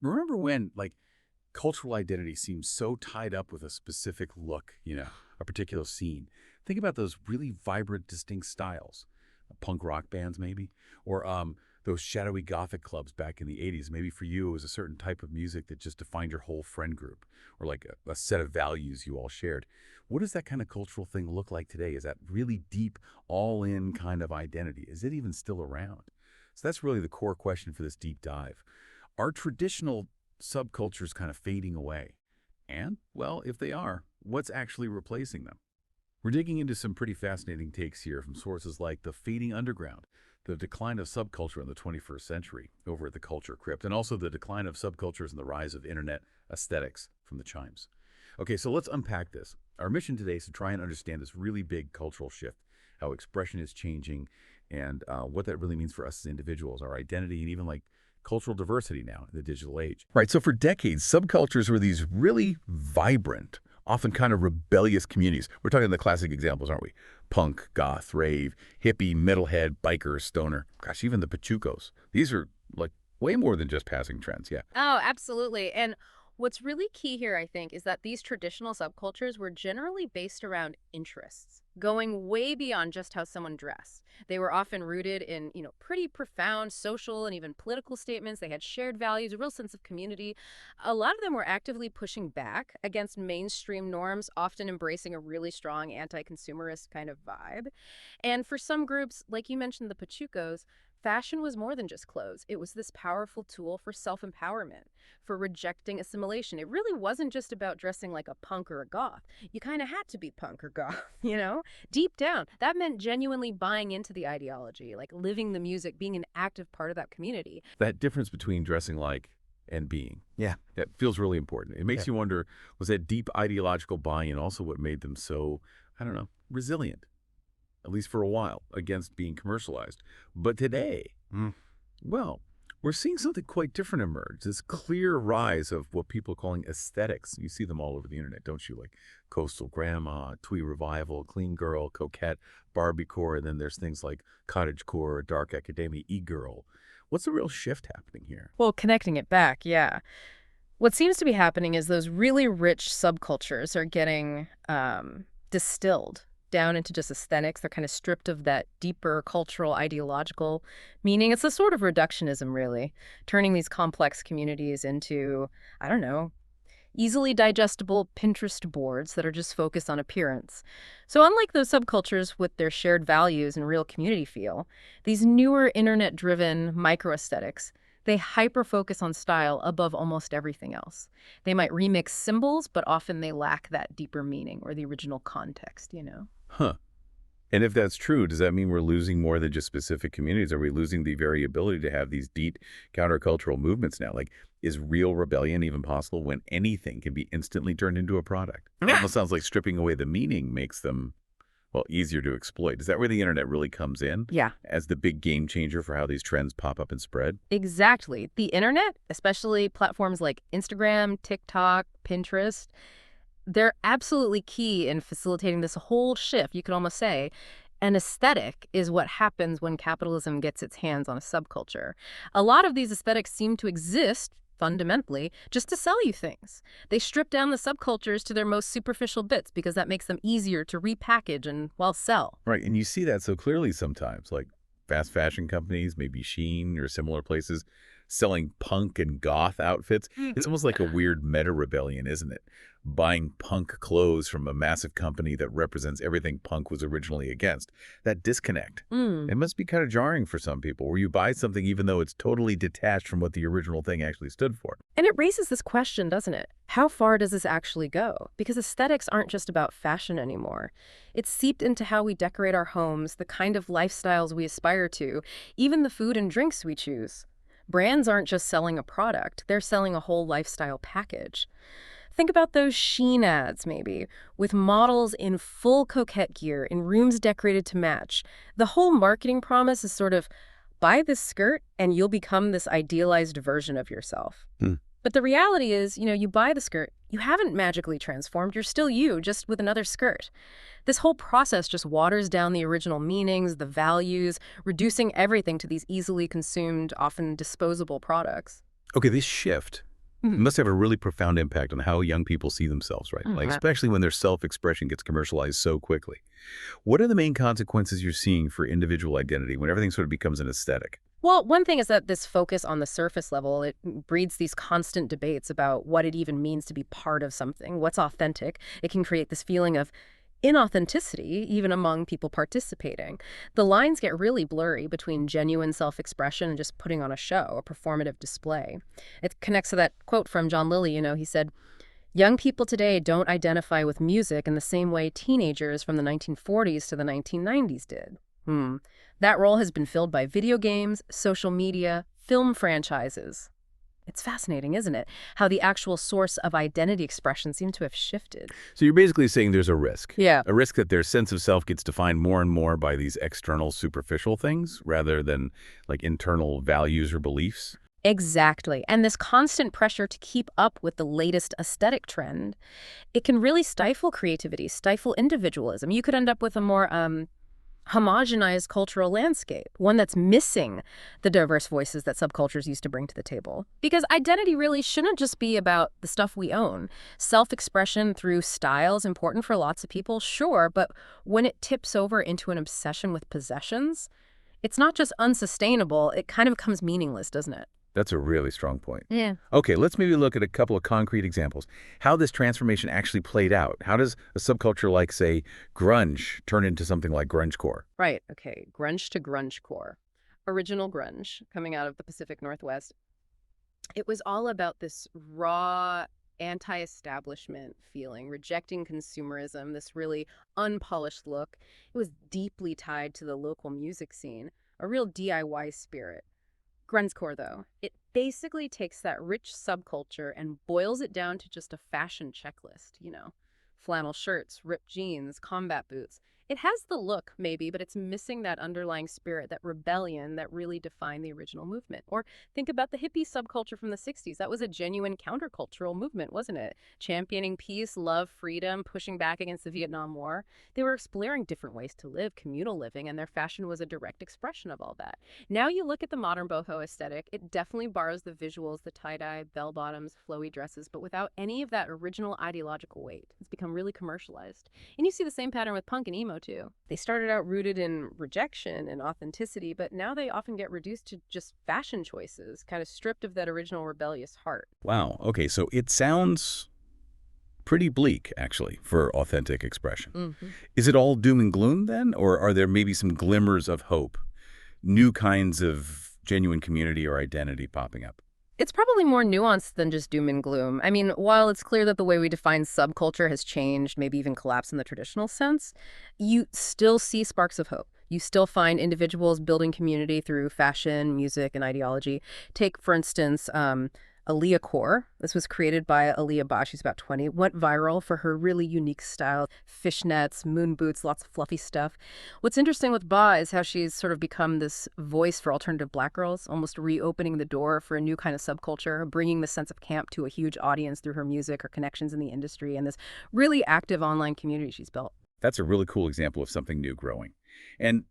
Remember when, cultural identity seems so tied up with a specific look, a particular scene? Think about those really vibrant, distinct styles. Punk rock bands, maybe? Or those shadowy gothic clubs back in the 80s. Maybe for you, it was a certain type of music that just defined your whole friend group, or like a set of values you all shared. What does that kind of cultural thing look like today? Is that really deep, all-in kind of identity? Is it even still around? So that's really the core question for this deep dive. Are traditional subcultures kind of fading away? And, well, if they are, what's actually replacing them? We're digging into some pretty fascinating takes here from sources like The Fading Underground, The Decline of Subculture in the 21st Century over at the Culture Crypt, and also The Decline of Subcultures and the Rise of Internet Aesthetics from the Chimes. Okay, so let's unpack this. Our mission today is to try and understand this really big cultural shift, how expression is changing, and what that really means for us as individuals, our identity, and even cultural diversity now in the digital age. Right, so for decades, subcultures were these really vibrant, often kind of rebellious communities. We're talking the classic examples, aren't we? Punk, goth, rave, hippie, metalhead, biker, stoner. Gosh, even the Pachucos. These are way more than just passing trends, yeah. Oh, absolutely. And what's really key here, I think, is that these traditional subcultures were generally based around interests, going way beyond just how someone dressed. They were often rooted in, pretty profound social and even political statements. They had shared values, a real sense of community. A lot of them were actively pushing back against mainstream norms, often embracing a really strong anti-consumerist kind of vibe. And for some groups, like you mentioned, the Pachucos, fashion was more than just clothes. It was this powerful tool for self-empowerment, for rejecting assimilation. It really wasn't just about dressing like a punk or a goth. You kind of had to be punk or goth, Deep down, that meant genuinely buying into the ideology, like living the music, being an active part of that community. That difference between dressing like and being. Yeah. That feels really important. It makes you wonder, was that deep ideological buy-in also what made them so, I don't know, resilient? At least for a while, against being commercialized. But today, well, we're seeing something quite different emerge. This clear rise of what people are calling aesthetics. You see them all over the internet, don't you? Like coastal grandma, twee revival, clean girl, coquette, Barbiecore, and then there's things like cottagecore, dark academia, e-girl. What's the real shift happening here? Well, connecting it back, yeah. What seems to be happening is those really rich subcultures are getting distilled down into just aesthetics. They're kind of stripped of that deeper cultural, ideological meaning. It's a sort of reductionism, really, turning these complex communities into, I don't know, easily digestible Pinterest boards that are just focused on appearance. So unlike those subcultures with their shared values and real community feel, these newer internet-driven microaesthetics, they hyper-focus on style above almost everything else. They might remix symbols, but often they lack that deeper meaning or the original context, Huh. And if that's true, does that mean we're losing more than just specific communities? Are we losing the very ability to have these deep countercultural movements now? Is real rebellion even possible when anything can be instantly turned into a product? It almost sounds like stripping away the meaning makes them, easier to exploit. Is that where the internet really comes in? Yeah. As the big game changer for how these trends pop up and spread? Exactly. The internet, especially platforms like Instagram, TikTok, Pinterest, they're absolutely key in facilitating this whole shift, you could almost say. An aesthetic is what happens when capitalism gets its hands on a subculture. A lot of these aesthetics seem to exist, fundamentally, just to sell you things. They strip down the subcultures to their most superficial bits because that makes them easier to repackage and, sell. Right, and you see that so clearly sometimes, like fast fashion companies, maybe Shein or similar places, selling punk and goth outfits. It's almost like a weird meta-rebellion, isn't it? Buying punk clothes from a massive company that represents everything punk was originally against. That disconnect. It must be kind of jarring for some people, where you buy something even though it's totally detached from what the original thing actually stood for. And it raises this question, doesn't it? How far does this actually go? Because aesthetics aren't just about fashion anymore. It's seeped into how we decorate our homes, the kind of lifestyles we aspire to, even the food and drinks we choose. Brands aren't just selling a product, they're selling a whole lifestyle package. Think about those Shein ads, maybe, with models in full coquette gear in rooms decorated to match. The whole marketing promise is sort of, buy this skirt and you'll become this idealized version of yourself. But the reality is, you buy the skirt, you haven't magically transformed, you're still you, just with another skirt. This whole process just waters down the original meanings, the values, reducing everything to these easily consumed, often disposable products. Okay, this shift It must have a really profound impact on how young people see themselves, right? Like, especially when their self-expression gets commercialized so quickly. What are the main consequences you're seeing for individual identity when everything sort of becomes an aesthetic? Well, one thing is that this focus on the surface level, it breeds these constant debates about what it even means to be part of something, what's authentic. It can create this feeling of inauthenticity, even among people participating. The lines get really blurry between genuine self-expression and just putting on a show, a performative display. It connects to that quote from John Lilly, he said, young people today don't identify with music in the same way teenagers from the 1940s to the 1990s did. That role has been filled by video games, social media, film franchises. It's fascinating, isn't it? How the actual source of identity expression seems to have shifted. So you're basically saying there's a risk. Yeah. A risk that their sense of self gets defined more and more by these external superficial things rather than like internal values or beliefs. Exactly. And this constant pressure to keep up with the latest aesthetic trend, it can really stifle creativity, stifle individualism. You could end up with a more homogenized cultural landscape, one that's missing the diverse voices that subcultures used to bring to the table. Because identity really shouldn't just be about the stuff we own. Self-expression through style is important for lots of people, sure, but when it tips over into an obsession with possessions, it's not just unsustainable, it kind of becomes meaningless, doesn't it? That's a really strong point. Yeah. Okay, let's maybe look at a couple of concrete examples. How this transformation actually played out. How does a subculture like, say, grunge turn into something like grungecore? Right. Okay. Grunge to grungecore. Original grunge coming out of the Pacific Northwest. It was all about this raw anti-establishment feeling, rejecting consumerism, this really unpolished look. It was deeply tied to the local music scene, a real DIY spirit. Grungecore, though, it basically takes that rich subculture and boils it down to just a fashion checklist, flannel shirts, ripped jeans, combat boots. It has the look, maybe, but it's missing that underlying spirit, that rebellion that really defined the original movement. Or think about the hippie subculture from the 60s. That was a genuine countercultural movement, wasn't it? Championing peace, love, freedom, pushing back against the Vietnam War. They were exploring different ways to live, communal living, and their fashion was a direct expression of all that. Now you look at the modern boho aesthetic, it definitely borrows the visuals, the tie-dye, bell-bottoms, flowy dresses, but without any of that original ideological weight. It's become really commercialized. And you see the same pattern with punk and emo, too. They started out rooted in rejection and authenticity, but now they often get reduced to just fashion choices, kind of stripped of that original rebellious heart. Wow. Okay, so it sounds pretty bleak, actually, for authentic expression. Is it all doom and gloom, then? Or are there maybe some glimmers of hope, new kinds of genuine community or identity popping up? It's probably more nuanced than just doom and gloom. I mean, while it's clear that the way we define subculture has changed, maybe even collapsed in the traditional sense, you still see sparks of hope. You still find individuals building community through fashion, music, and ideology. Take, for instance, Aaliyah Core. This was created by Aaliyah Ba. She's about 20. Went viral for her really unique style. Fishnets, moon boots, lots of fluffy stuff. What's interesting with Ba is how she's sort of become this voice for alternative black girls, almost reopening the door for a new kind of subculture, bringing the sense of camp to a huge audience through her music, her connections in the industry, and this really active online community she's built. That's a really cool example of something new growing. And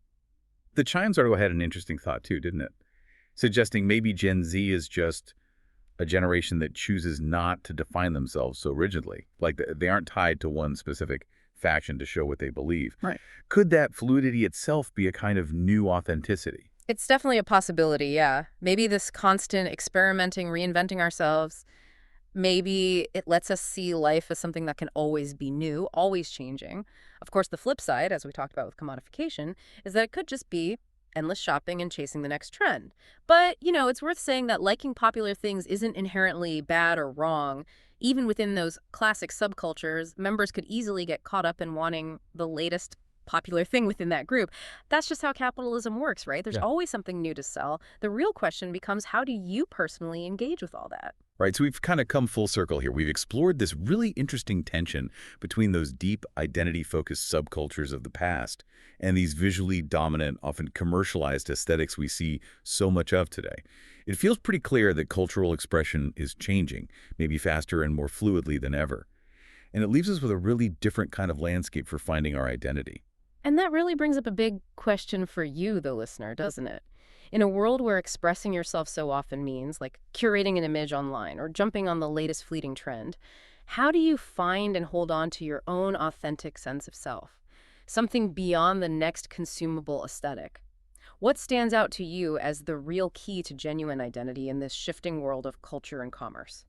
the Chimes article had an interesting thought, too, didn't it? Suggesting maybe Gen Z is just a generation that chooses not to define themselves so rigidly. Like they aren't tied to one specific faction to show what they believe. Right. Could that fluidity itself be a kind of new authenticity? It's definitely a possibility, yeah. Maybe this constant experimenting, reinventing ourselves, maybe it lets us see life as something that can always be new, always changing. Of course, the flip side, as we talked about with commodification, is that it could just be endless shopping and chasing the next trend. But, it's worth saying that liking popular things isn't inherently bad or wrong. Even within those classic subcultures, members could easily get caught up in wanting the latest popular thing within that group. That's just how capitalism works, right? There's always something new to sell. The real question becomes, how do you personally engage with all that? Right, so we've kind of come full circle here. We've explored this really interesting tension between those deep identity-focused subcultures of the past and these visually dominant, often commercialized aesthetics we see so much of today. It feels pretty clear that cultural expression is changing, maybe faster and more fluidly than ever. And it leaves us with a really different kind of landscape for finding our identity. And that really brings up a big question for you, the listener, doesn't it? In a world where expressing yourself so often means, like, curating an image online or jumping on the latest fleeting trend, how do you find and hold on to your own authentic sense of self? Something beyond the next consumable aesthetic. What stands out to you as the real key to genuine identity in this shifting world of culture and commerce?